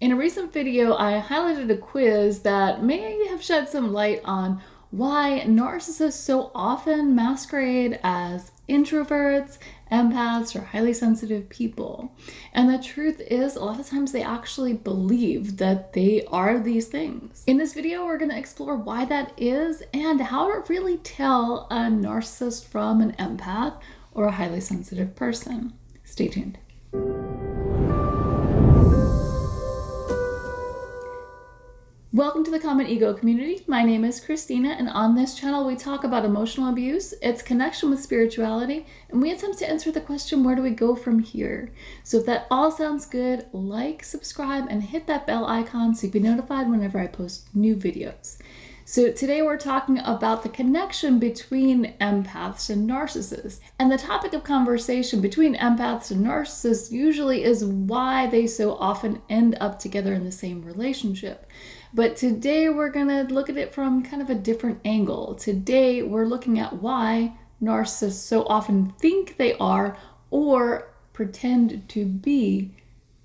In a recent video, I highlighted a quiz that may have shed some light on why narcissists so often masquerade as introverts, empaths, or highly sensitive people. And the truth is, a lot of times they actually believe that they are these things. In this video, we're going to explore why that is and how to really tell a narcissist from an empath or a highly sensitive person. Stay tuned. Welcome to the Common Ego community. My name is Christina, and on this channel we talk about emotional abuse, its connection with spirituality, and we attempt to answer the question, where do we go from here? So if that all sounds good, like, subscribe, and hit that bell icon so you'll be notified whenever I post new videos. So today we're talking about the connection between empaths and narcissists. And the topic of conversation between empaths and narcissists usually is why they so often end up together in the same relationship. But today we're going to look at it from kind of a different angle. Today we're looking at why narcissists so often think they are or pretend to be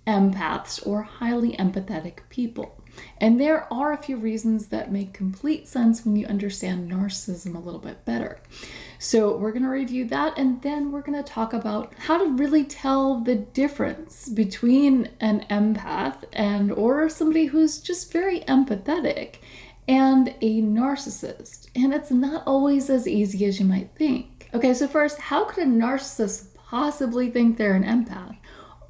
empaths or highly empathetic people. And there are a few reasons that make complete sense when you understand narcissism a little bit better. So we're going to review that, and then we're going to talk about how to really tell the difference between an empath or somebody who's just very empathetic and a narcissist. And it's not always as easy as you might think. Okay, so first, how could a narcissist possibly think they're an empath?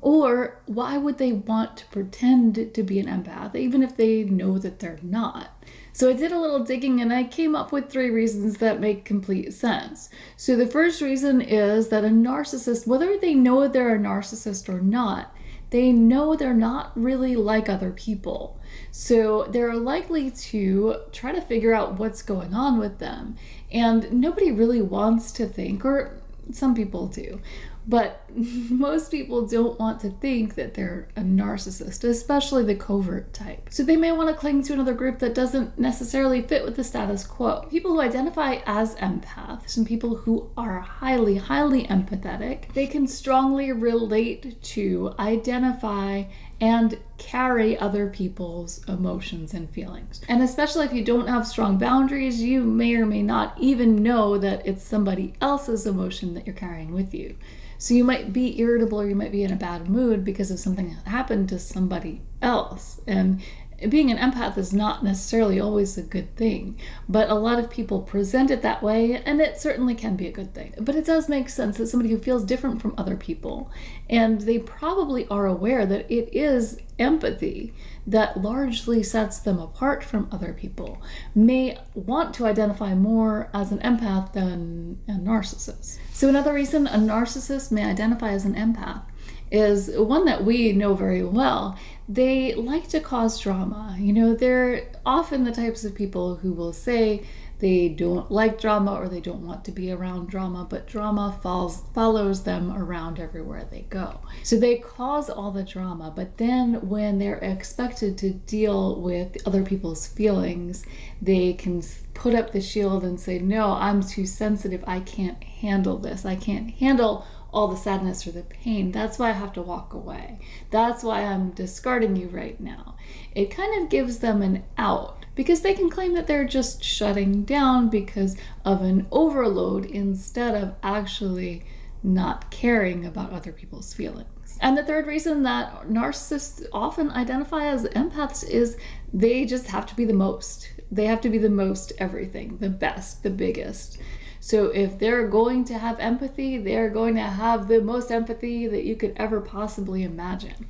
Or why would they want to pretend to be an empath, even if they know that they're not? So I did a little digging and I came up with 3 reasons that make complete sense. So the first reason is that a narcissist, whether they know they're a narcissist or not, they know they're not really like other people. So they're likely to try to figure out what's going on with them. And nobody really wants to think, or some people do, but most people don't want to think that they're a narcissist, especially the covert type. So they may want to cling to another group that doesn't necessarily fit with the status quo. People who identify as empaths and people who are highly empathetic, they can strongly relate to, identify, and carry other people's emotions and feelings. And especially if you don't have strong boundaries, you may or may not even know that it's somebody else's emotion that you're carrying with you. So you might be irritable or you might be in a bad mood because of something that happened to somebody else. And being an empath is not necessarily always a good thing, but a lot of people present it that way, and it certainly can be a good thing. But it does make sense that somebody who feels different from other people, and they probably are aware that it is empathy that largely sets them apart from other people, may want to identify more as an empath than a narcissist. So another reason a narcissist may identify as an empath is one that we know very well. They like to cause drama. You know, they're often the types of people who will say they don't like drama or they don't want to be around drama, but drama follows them around everywhere they go. So they cause all the drama, but then when they're expected to deal with other people's feelings, they can put up the shield and say, no, I'm too sensitive. I can't handle this. I can't handle all the sadness or the pain. That's why I have to walk away. That's why I'm discarding you right now. It kind of gives them an out because they can claim that they're just shutting down because of an overload instead of actually not caring about other people's feelings. And the third reason that narcissists often identify as empaths is they just have to be the most. They have to be the most everything, the best, the biggest. So if they're going to have empathy, they're going to have the most empathy that you could ever possibly imagine.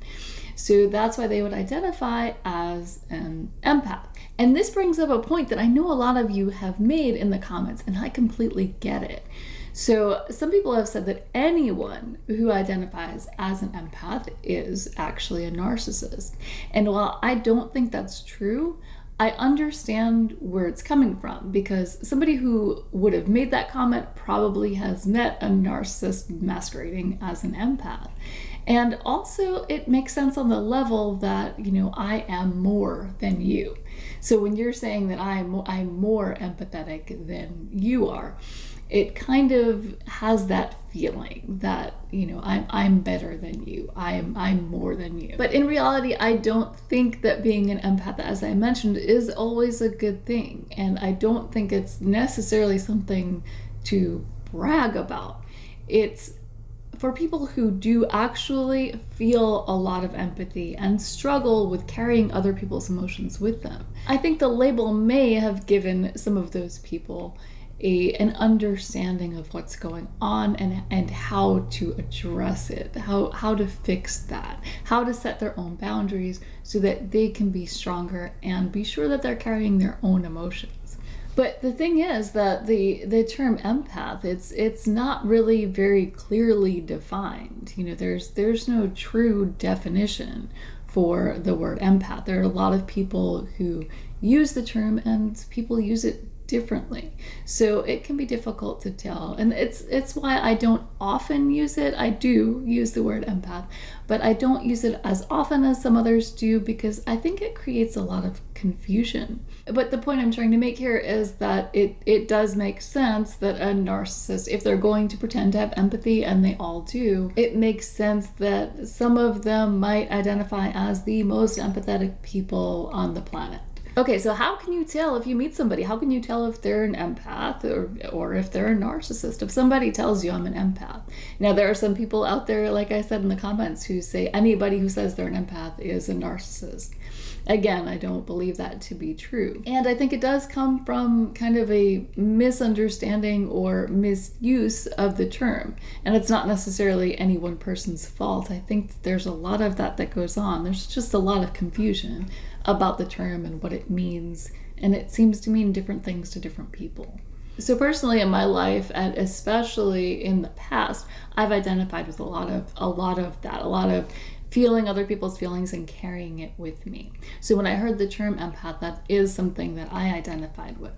So that's why they would identify as an empath. And this brings up a point that I know a lot of you have made in the comments, and I completely get it. So some people have said that anyone who identifies as an empath is actually a narcissist. And while I don't think that's true, I understand where it's coming from, because somebody who would have made that comment probably has met a narcissist masquerading as an empath. And also it makes sense on the level that, you know, I am more than you. So when you're saying that I'm more empathetic than you are, it kind of has that feeling that, you know, I'm better than you, I'm more than you. But in reality, I don't think that being an empath, as I mentioned, is always a good thing. And I don't think it's necessarily something to brag about. It's for people who do actually feel a lot of empathy and struggle with carrying other people's emotions with them. I think the label may have given some of those people an understanding of what's going on and how to address it, how to fix that, how to set their own boundaries so that they can be stronger and be sure that they're carrying their own emotions. But the thing is that the term empath, it's not really very clearly defined. You know, there's no true definition for the word empath. There are a lot of people who use the term, and people use it differently, so it can be difficult to tell. And it's why I don't often use it. I do use the word empath, but I don't use it as often as some others do, because I think it creates a lot of confusion. But the point I'm trying to make here is that it does make sense that a narcissist, if they're going to pretend to have empathy, and they all do, it makes sense that some of them might identify as the most empathetic people on the planet. Okay, so how can you tell if you meet somebody? How can you tell if they're an empath or if they're a narcissist? If somebody tells you I'm an empath. Now, there are some people out there, like I said in the comments, who say anybody who says they're an empath is a narcissist. Again, I don't believe that to be true. And I think it does come from kind of a misunderstanding or misuse of the term. And it's not necessarily any one person's fault. I think that there's a lot of that goes on. There's just a lot of confusion about the term and what it means. And it seems to mean different things to different people. So personally in my life, and especially in the past, I've identified with a lot of that, a lot of feeling other people's feelings and carrying it with me. So when I heard the term empath, that is something that I identified with.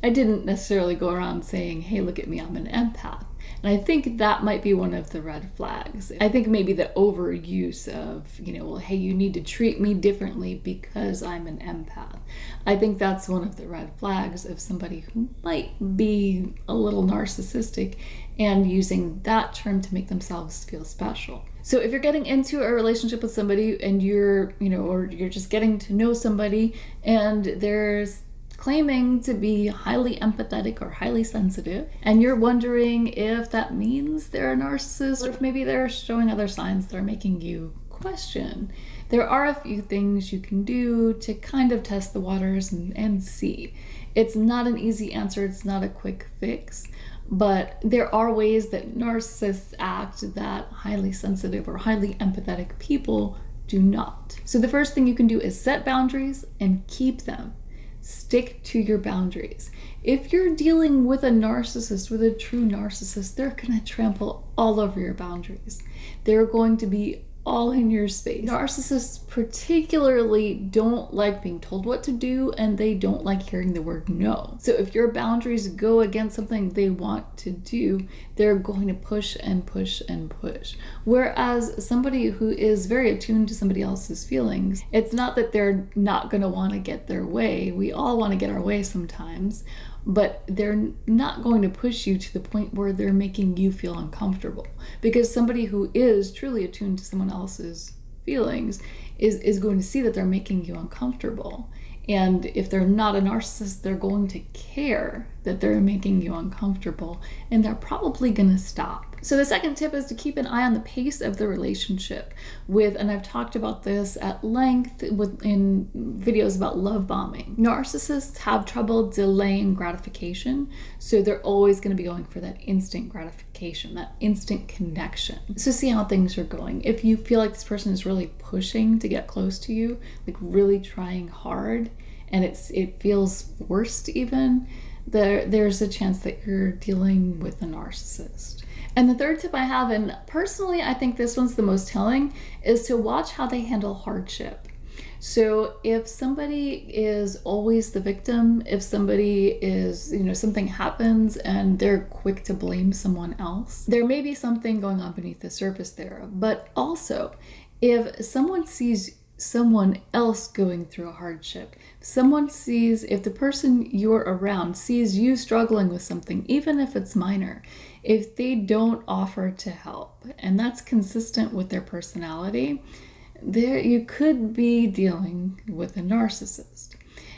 I didn't necessarily go around saying, hey, look at me, I'm an empath. And I think that might be one of the red flags. I think maybe the overuse of, you know, well, hey, you need to treat me differently because I'm an empath. I think that's one of the red flags of somebody who might be a little narcissistic and using that term to make themselves feel special. So if you're getting into a relationship with somebody and you're, you know, or you're just getting to know somebody and there's claiming to be highly empathetic or highly sensitive, and you're wondering if that means they're a narcissist, or if maybe they're showing other signs that are making you question, there are a few things you can do to kind of test the waters and see. It's not an easy answer, it's not a quick fix, but there are ways that narcissists act that highly sensitive or highly empathetic people do not. So the first thing you can do is set boundaries and keep them. Stick to your boundaries. If you're dealing with a narcissist, with a true narcissist, they're going to trample all over your boundaries. They're going to be all in your space. Narcissists particularly don't like being told what to do, and they don't like hearing the word no. So if your boundaries go against something they want to do, they're going to push and push and push. Whereas somebody who is very attuned to somebody else's feelings, it's not that they're not going to want to get their way. We all want to get our way sometimes, but they're not going to push you to the point where they're making you feel uncomfortable. Because somebody who is truly attuned to someone else's feelings is going to see that they're making you uncomfortable. And if they're not a narcissist, they're going to care that they're making you uncomfortable, and they're probably going to stop. So the second tip is to keep an eye on the pace of the relationship and I've talked about this at length in videos about love bombing. Narcissists have trouble delaying gratification, so they're always going to be going for that instant gratification, that instant connection. So see how things are going. If you feel like this person is really pushing to get close to you, like really trying hard, and it feels forced even, there's a chance that you're dealing with a narcissist. And the third tip I have, and personally I think this one's the most telling, is to watch how they handle hardship. So if somebody is always the victim, if somebody is, something happens and they're quick to blame someone else, there may be something going on beneath the surface there. But also, if someone sees someone else going through a hardship. If the person you're around sees you struggling with something, even if it's minor, if they don't offer to help, and that's consistent with their personality, there you could be dealing with a narcissist.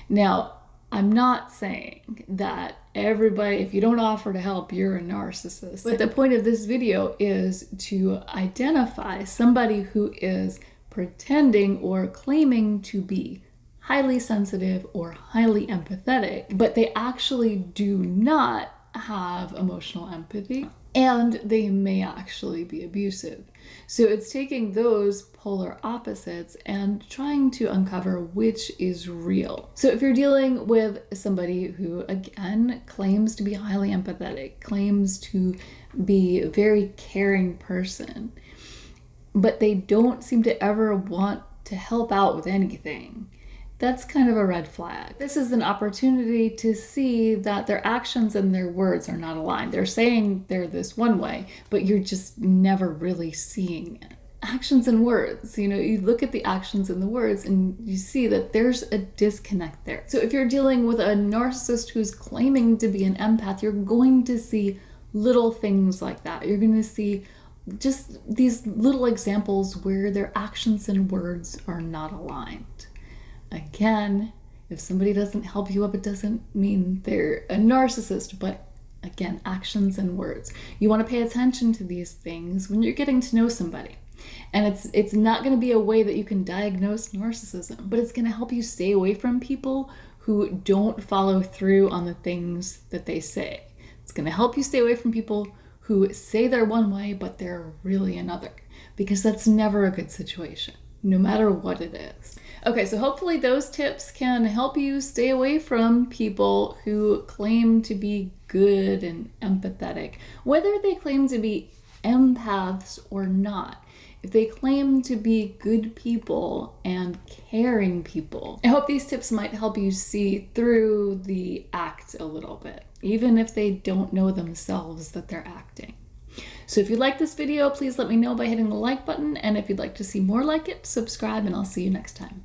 Now, I'm not saying that everybody, if you don't offer to help, you're a narcissist. But the point of this video is to identify somebody who is pretending or claiming to be highly sensitive or highly empathetic, but they actually do not have emotional empathy, and they may actually be abusive. So it's taking those polar opposites and trying to uncover which is real. So if you're dealing with somebody who, again, claims to be highly empathetic, claims to be a very caring person, but they don't seem to ever want to help out with anything, that's kind of a red flag. This is an opportunity to see that their actions and their words are not aligned. They're saying they're this one way, but you're just never really seeing it. Actions and words, you look at the actions and the words and you see that there's a disconnect there. So if you're dealing with a narcissist who's claiming to be an empath, you're going to see little things like that. You're going to see just these little examples where their actions and words are not aligned. Again, if somebody doesn't help you up, it doesn't mean they're a narcissist, but again, actions and words. You want to pay attention to these things when you're getting to know somebody. And it's not going to be a way that you can diagnose narcissism, but it's going to help you stay away from people who don't follow through on the things that they say. It's going to help you stay away from people who say they're one way, but they're really another, because that's never a good situation, no matter what it is. Okay, so hopefully those tips can help you stay away from people who claim to be good and empathetic, whether they claim to be empaths or not. If they claim to be good people and caring people. I hope these tips might help you see through the act a little bit, even if they don't know themselves that they're acting. So if you like this video, please let me know by hitting the like button, and if you'd like to see more like it, subscribe, and I'll see you next time.